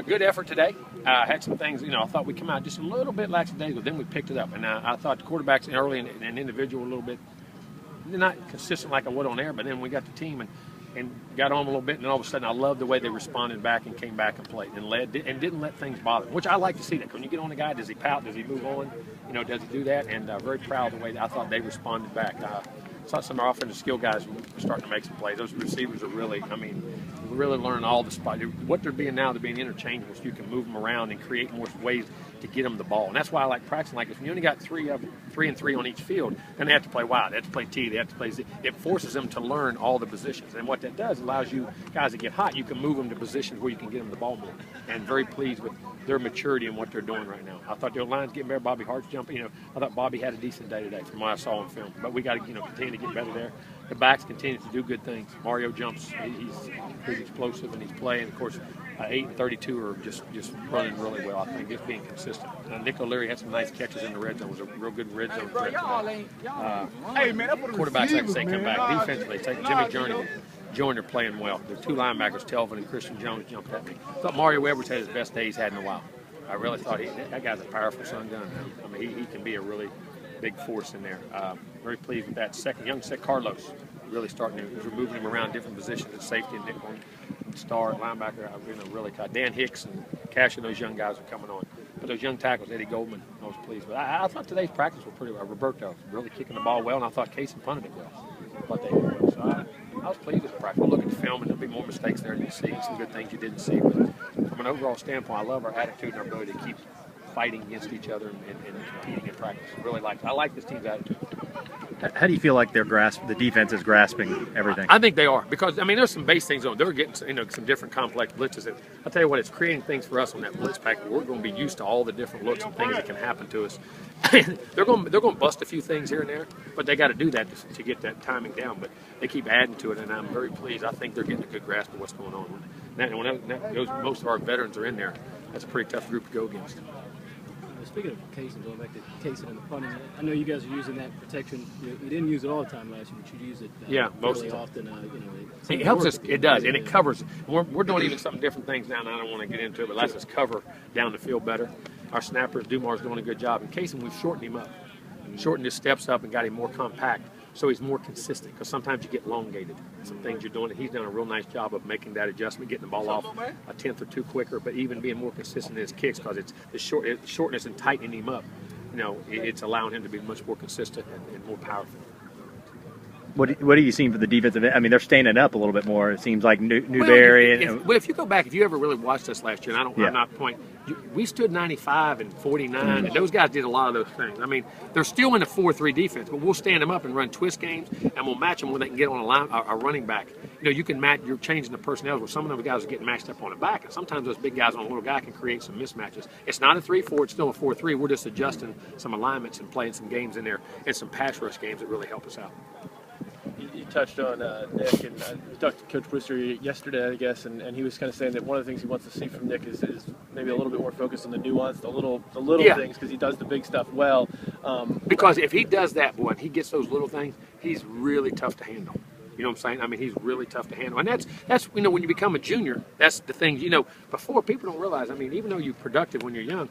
Good effort today. Had some things, I thought we come out just a little bit lackadaisical, then we picked it up. And I thought the quarterbacks early and individual a little bit, not consistent like I would on air, but then we got the team and got on a little bit, and then all of a sudden I loved the way they responded back and came back and played and led and didn't let things bother them, which I like to see that. When you get on a guy, does he pout? Does he move on? Does he do that? And very proud of the way I thought they responded back. Saw some of our offensive skill guys starting to make some plays. Those receivers are really, really learning all the spots. What they're being now, they're being interchangeable, so you can move them around and create more ways to get them the ball. And that's why I like practicing like this. When you only got 3 and 3 on each field, then they have to play wide. They have to play T. They have to play Z. It forces them to learn all the positions. And what that does allows you guys to get hot. You can move them to positions where you can get them the ball more. And very pleased with their maturity and what they're doing right now. I thought their line's getting better. Bobby Hart's jumping. I thought Bobby had a decent day today from what I saw on film. But we got to continue to get better there. The backs continue to do good things. Mario jumps. He's explosive and he's playing. Of course, 8 and 32 are just running really well. I think just being consistent. Nick O'Leary had some nice catches in the red zone. It was a real good red zone threat today. Quarterbacks, like I say, come back. Defensively, take Jimmy Joyner playing well. The 2 linebackers, Telvin and Christian Jones, jumped at me. I thought Mario Edwards had his best day he's had in a while. I really thought that guy's a powerful son gun. He can be a really big force in there. Very pleased with that. Young Carlos really starting to moving him around different positions at safety and nickel and star linebacker. Really tight. Dan Hicks and Cash and those young guys are coming on. But those young tackles, Eddie Goldman, I was pleased with. I thought today's practice was pretty well. Roberto really kicking the ball well, and I thought Case punted it well. I thought they did well. So I was pleased with the practice. We'll look at the film, and there'll be more mistakes there than you see, some good things you didn't see. But from an overall standpoint, I love our attitude and our ability to keep fighting against each other and competing in practice. I like this team's attitude. How do you feel like the defense is grasping everything? I think they are, because there's some base things on. They're getting some different complex blitzes. And I'll tell you what, it's creating things for us on that blitz pack. We're going to be used to all the different looks and things that can happen to us. they're going to bust a few things here and there, but they got to do that to get that timing down. But they keep adding to it, and I'm very pleased. I think they're getting a good grasp of what's going on. Most of our veterans are in there. That's a pretty tough group to go against. Speaking of Kaysen, going back to Kaysen and the punting, I know you guys are using that protection. You didn't use it all the time last year, but you use it most really often. It helps us. It does, and it covers. We're doing even some different things now, and I don't want to get into it, but it lets us cover down the field better. Our snappers, Dumar's doing a good job. In Kaysen, we've shortened him up. Shortened his steps up and got him more compact, so he's more consistent, because sometimes you get elongated. Some things you're doing, and he's done a real nice job of making that adjustment, getting the ball off a tenth or two quicker, but even being more consistent in his kicks, because it's the shortness and tightening him up. It's allowing him to be much more consistent and more powerful. What are you seeing for the defensive end? They're standing up a little bit more. It seems like Newberry. If you go back, if you ever really watched us last year, and I'm not pointing, we stood 95 and 49, and those guys did a lot of those things. They're still in the 4-3 defense, but we'll stand them up and run twist games, and we'll match them when they can get on a running back. You can match. You're changing the personnel where some of those guys are getting matched up on the back, and sometimes those big guys on a little guy can create some mismatches. It's not a 3-4; it's still a 4-3. We're just adjusting some alignments and playing some games in there, and some pass rush games that really help us out. You touched on Nick, and we talked to Coach Brewster yesterday, I guess, and he was kind of saying that one of the things he wants to see from Nick is maybe a little bit more focus on the nuance, the little things, because he does the big stuff well. Because if he does that, boy, and he gets those little things, he's really tough to handle. You know what I'm saying? He's really tough to handle. And that's when you become a junior, that's the thing, before people don't realize, even though you're productive when you're young,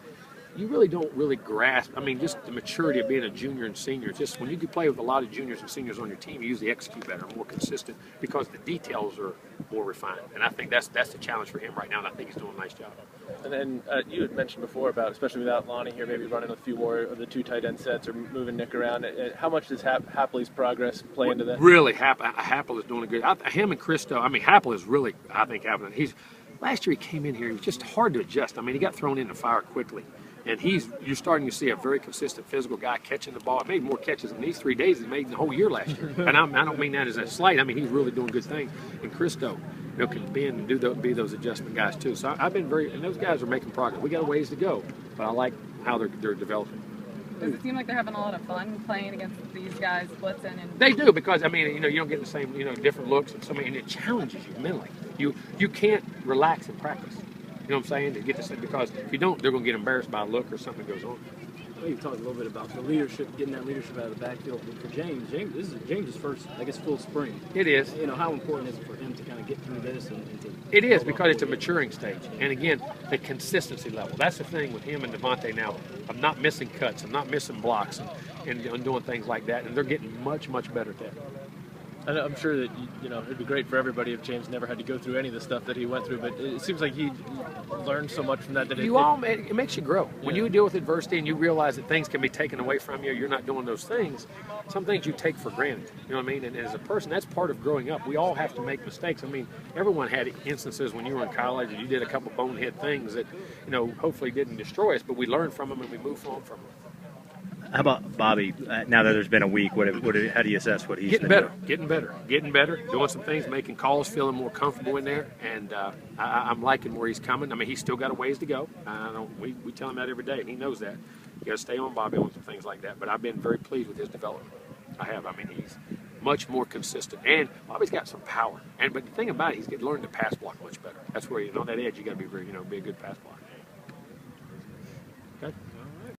you really don't really grasp, just the maturity of being a junior and senior. Just when you can play with a lot of juniors and seniors on your team, you usually execute better, more consistent, because the details are more refined. And I think that's the challenge for him right now, and I think he's doing a nice job. And then you had mentioned before about, especially without Lonnie here, maybe running a few more of the 2 tight end sets or moving Nick around. How much does Hapley's progress play into that? Really, Happel is doing a good. Him and Christo. Happel is really, I think, happening. Last year he came in here. He was just hard to adjust. He got thrown in the fire quickly. And you're starting to see a very consistent physical guy catching the ball. He made more catches in these 3 days than he made in the whole year last year. And I don't mean that as a slight. He's really doing good things. And Christo, can bend and be those adjustment guys too. So I've been and those guys are making progress. We got a ways to go, but I like how they're developing. Does it seem like they're having a lot of fun playing against these guys, blitzing? And they do, because you don't get the same different looks and it challenges you mentally. You can't relax in practice. You know what I'm saying? To get this, because if you don't, they're going to get embarrassed by a look or something goes on. Well, you talked a little bit about the leadership, getting that leadership out of the backfield for James. This is James's first, full spring. It is. How important is it for him to kind of get through this and to It is, because it's a maturing stage. And again, the consistency level. That's the thing with him and Devontae now. I'm not missing cuts. I'm not missing blocks and doing things like that. And they're getting much, much better at that. And I'm sure that it'd be great for everybody if James never had to go through any of the stuff that he went through. But it seems like he learned so much from that. It makes you grow. When you deal with adversity and you realize that things can be taken away from you, you're not doing those things. Some things you take for granted. You know what I mean? And as a person, that's part of growing up. We all have to make mistakes. I mean, everyone had instances when you were in college and you did a couple bonehead things that, hopefully didn't destroy us, but we learned from them and we moved on from them. How about Bobby? Now that there's been a week, how do you assess what he's getting been better, getting better, doing some things, making calls, feeling more comfortable in there, and I'm liking where he's coming. I mean, he's still got a ways to go. We tell him that every day, and he knows that. You got to stay on Bobby on some things like that. But I've been very pleased with his development. I have. I mean, he's much more consistent, and Bobby's got some power. But the thing about it, he's learned to pass block much better. That's where on that edge you got to be very, be a good pass blocker. Okay.